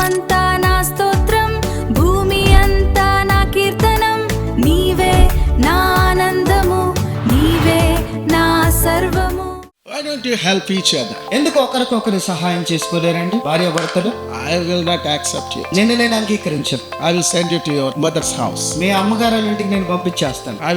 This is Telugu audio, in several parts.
ఆకాశమంతా నా స్తోత్రం, భూమి అంతా నా కీర్తనం. నీవే నా ఆనందము, నీవే నా సర్వము. Why don't you help each other? ఎందుకు ఒకరికొకరు సహాయం చేసుకోలేరండి? భార్య భర్తలు, I will not accept you. నేను అంగీకరించను. I will send you to your mother's house. మీ అమ్మగారు ఇంటికి నేను పంపించేస్తాను. I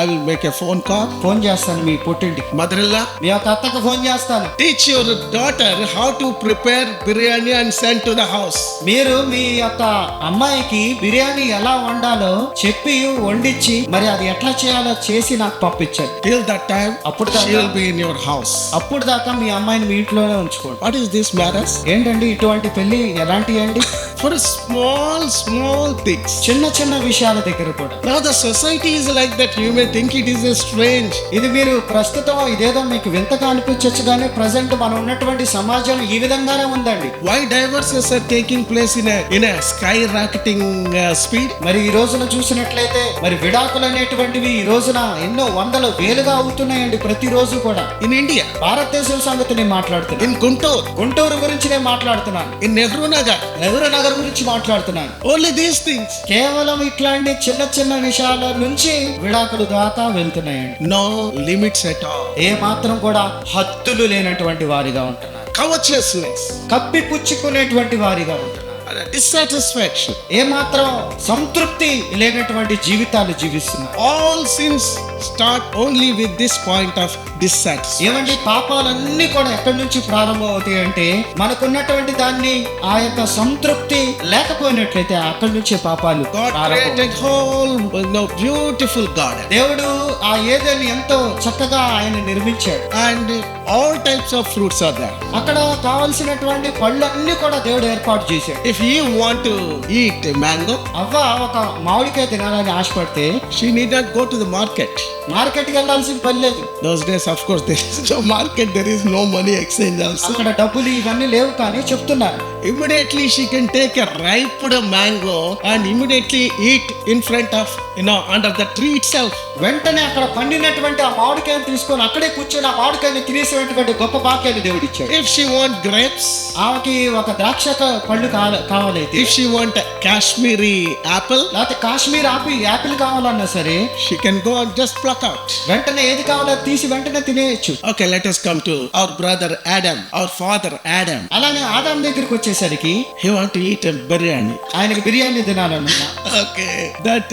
will make a phone call. Phone చేస్తాను మీ పుట్టింటికి. Mother-in-law, మీ యొక్క అత్తకు ఫోన్ చేస్తాను. teach your daughter how to prepare biryani and send to the house. మీరు మీ యొక్క అమ్మాయికి బిర్యానీ ఎలా వండాలో చెప్పి వండించి మరి అది ఎట్లా చేయాలో చేసి నాకు పంపించండి. Till that time, అప్పుడు she will be in your house. అప్పుడు దాకా మీ అమ్మాయిని మీ ఇంట్లోనే ఉంచుకోండి. What is this matters? ఏంటండి ఇటువంటి పెళ్లి ఎలాంటి అండి? For small things. చిన్న విషయాల దగ్గర కూడా. Now the society is like that. You may think it is a strange. ఇది మీరు ప్రస్తుతం ఇదేదో మీకు వింతగా అనిపించచ్చు, కానీ ప్రజెంట్ మనం ఉన్నటువంటి సమాజం ఈ విధంగానే ఉందండి. Why divorces are taking place in a skyrocketing speed? మరి ఈ రోజున చూసినట్లయితే మరి విడాకులు అనేటువంటివి ఈ రోజున ఎన్నో వందల వేలుగా అవుతున్నాయండి ప్రతిరోజు కూడా. In India, భారతదేశం సంగతి నేను మాట్లాడుతున్నాను. in గుంటూరు గురించి నేను మాట్లాడుతున్నాను. in Nehru Nagar, గురించి మాట్లాడుతున్నాను. only these things. కేవలం ఇట్లాంటి చిన్న విషయాల నుంచి విడాకులు దాకా వెళ్తున్నాయండి. No limits at all. ఏ మాత్రం కూడా హద్దులు లేనటువంటి వారిగా ఉంటున్నారు. Covetousness, కప్పిపుచ్చుకునేటువంటి వారిగా ఉంటున్నారు. dissatisfaction. ఏ మాత్రం సంతృప్తి లేనటువంటి జీవితాలు జీవిస్తున్నారు. All sins start only with this point of dissatisfaction. ఏమండి, పాపాలన్నీ కూడా ఎక్కడి నుంచి ప్రారంభం అవుతాయి అంటే మనకున్నటువంటి దాన్ని ఆ యొక్క సంతృప్తి లేకపోయినట్లయితే అక్కడి నుంచే పాపాలు God created whole beautiful garden దేవుడు ఆ ఏదైనా ఎంతో చక్కగా ఆయన నిర్మించాడు. and all types of fruits are there. అక్కడ కావలసినటువంటి పళ్ళన్నీ కూడా దేవుడు ఏర్పాటు చేశాడు. If you want to eat mango, అవ్వ ఒక మామిడికాయ తినాలని ఆశపడితే she need not go to the market. మార్కెట్కి వెళ్ళాల్సిన పని లేదు. Those days, of course, there is no market, there is no money exchange also. అక్కడ డబ్బులు ఇవన్నీ లేవు, కానీ చెప్తున్నారు Immediately she can take a ripe mango and immediately eat in front of, under the tree itself. వెంటనే అక్కడ పండినటువంటి ఆ మామిడికాయను తీసుకొని అక్కడే కూర్చొని ఆ మామిడికాయని తినేసేటువంటి గొప్ప భాగ్యాన్ని దేవుడు ఇచ్చాడు. If she want grapes, ఆమెకి ఒక ద్రాక్ష పళ్ళు కావాలి. if she want a Kashmiri apple, లేకపోతే కాశ్మీర్ యాపిల్ కావాలన్నా సరే she can go and just pluck out. వెంటనే ఏది కావాలో తీసి వెంటనే తినేయచ్చు. Okay, let us come to our brother Adam, our father Adam. అలానే ఆదాం దగ్గరికి వచ్చేసరికి He want to eat a biryani. ఆయనకి బిర్యానీ తినాలన్నా Okay, that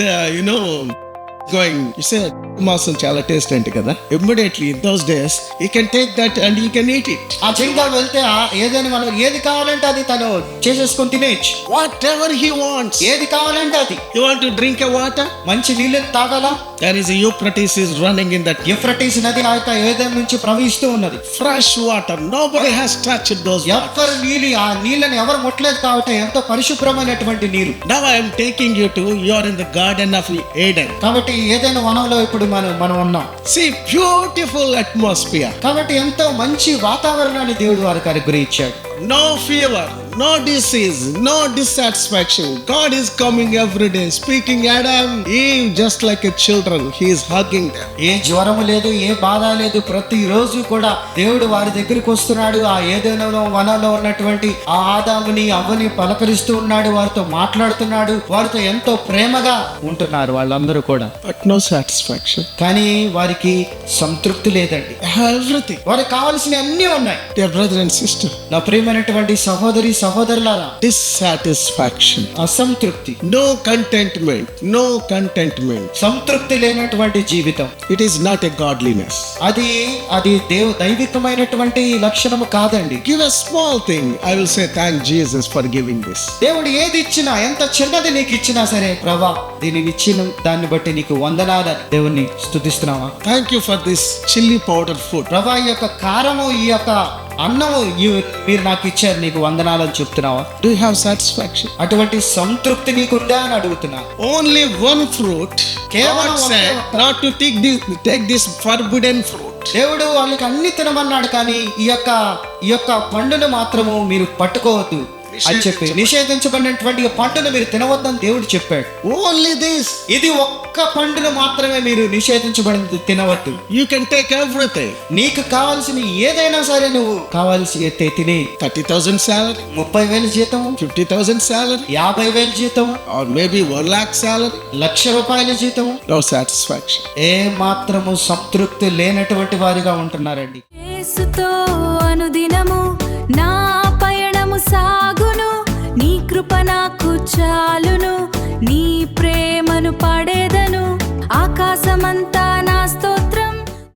going, you said మాసం చాలా టేస్ట్ అంటే కదా. Immediately in those days he can take that and he can eat it. ఆ చెంగా వెళ్తే ఏదైనా మనం ఏది కావాలంటే అది తను చేసేసుకొని తినేయచ్చు. Whatever he wants. ఏది కావాలంటే అది. You want to drink a water? మంచి నీళ్ళు తాగాలా? There is a Euphrates is running in that. Euphrates నది ఆ యొక్క ఏదైనా నుంచి ప్రవహిస్తూ ఉన్నది. Fresh water. Nobody has touched those waters. ఎవరు ఆ నీళ్ళని ఎవరు ముట్టలేదు కాబట్టి ఎంతో పరిశుభ్రమైనటువంటి నీరు. Now I am taking you to, you are in the garden of Eden. కాబట్టి ఏదైనా వనంలో ఇప్పుడు మనం ఉన్నాం. See, beautiful atmosphere. కాబట్టి ఎంతో మంచి వాతావరణాన్ని దేవుడు వారికి అనుగ్రహించాడు. No fever, no disease, no dissatisfaction. God is coming every day, speaking Adam, Eve, just like a children. He is hugging them. ఏ జ్వరము లేదు, ఏ బాధ లేదు. ప్రతిరోజు కూడా దేవుడు వారి దగ్గరికి వస్తున్నాడు. ఆ ఏదైనా వనంలో ఉన్నటువంటి ఆ ఆదాముని అవ్వని పలకరిస్తూ ఉన్నాడు, వారితో మాట్లాడుతున్నాడు, వారితో ఎంతో ప్రేమగా ఉంటున్నారు వాళ్ళందరూ కూడా. But no satisfaction. కానీ వారికి సంతృప్తి లేదండి. Everything. వారికి కావాల్సిన అన్నీ ఉన్నాయి. Dear brother and sister, నా ప్రియమైనటువంటి సహోదరులారా, dissatisfaction, అసంతృప్తి, no contentment, సంతృప్తి లేనటువంటి జీవితం, it is not a godliness. అది దైవికమైనటువంటి లక్షణము కాదండి. Give a small thing, I will say thank Jesus for giving this. దేవుడు ఏది ఇచ్చినా, ఎంత చిన్నది నీకు ఇచ్చినా సరే, ప్రభా దీనిని ఇచ్చిన దాన్ని బట్టి నీకు వందనాలని దేవుణ్ణి స్తుతిస్తున్నావా? Thank you for this chili powder food. ప్రభా ఈ యొక్క కారము, ఈ యొక్క అన్నము మీరు నాకు ఇచ్చారు, నీకు వందనాలని చెప్తున్నావా? Do you have satisfaction? అటువంటి సంతృప్తి నీకుందా అని అడుగుతున్నా. Only one fruit. కేవలం God said not to take this forbidden fruit. దేవుడు వాళ్ళకి అన్ని తినమన్నాడు, కానీ ఈ యొక్క పండును మాత్రము మీరు పట్టుకోవద్దు. అని చెప్పి నిషేధించబడినటువంటి పండును మీరు తినవద్దని దేవుడు చెప్పాడు. Only this. ఇది ఒక్క పండును మాత్రమే మీరు నిషేధించబడినది తినవద్దు. You can take everything. నీకు కావాల్సిన ఏదైనా సరే నువ్వు కావాల్సి ఎత్తే తిని. 30,000 salary, 30,000 జీతం, 50,000 salary, 50,000 జీతం, or maybe 1 lakh salary. ₹1,00,000 జీతం, No satisfaction. ఏ మాత్రము సంతృప్తి లేనటువంటి వారిగా ఉంటున్నారండి. యేసుతో అనుదినము నా పయనము సాగును, నీ కృప నాకు చాలును, నీ ప్రేమను పడేద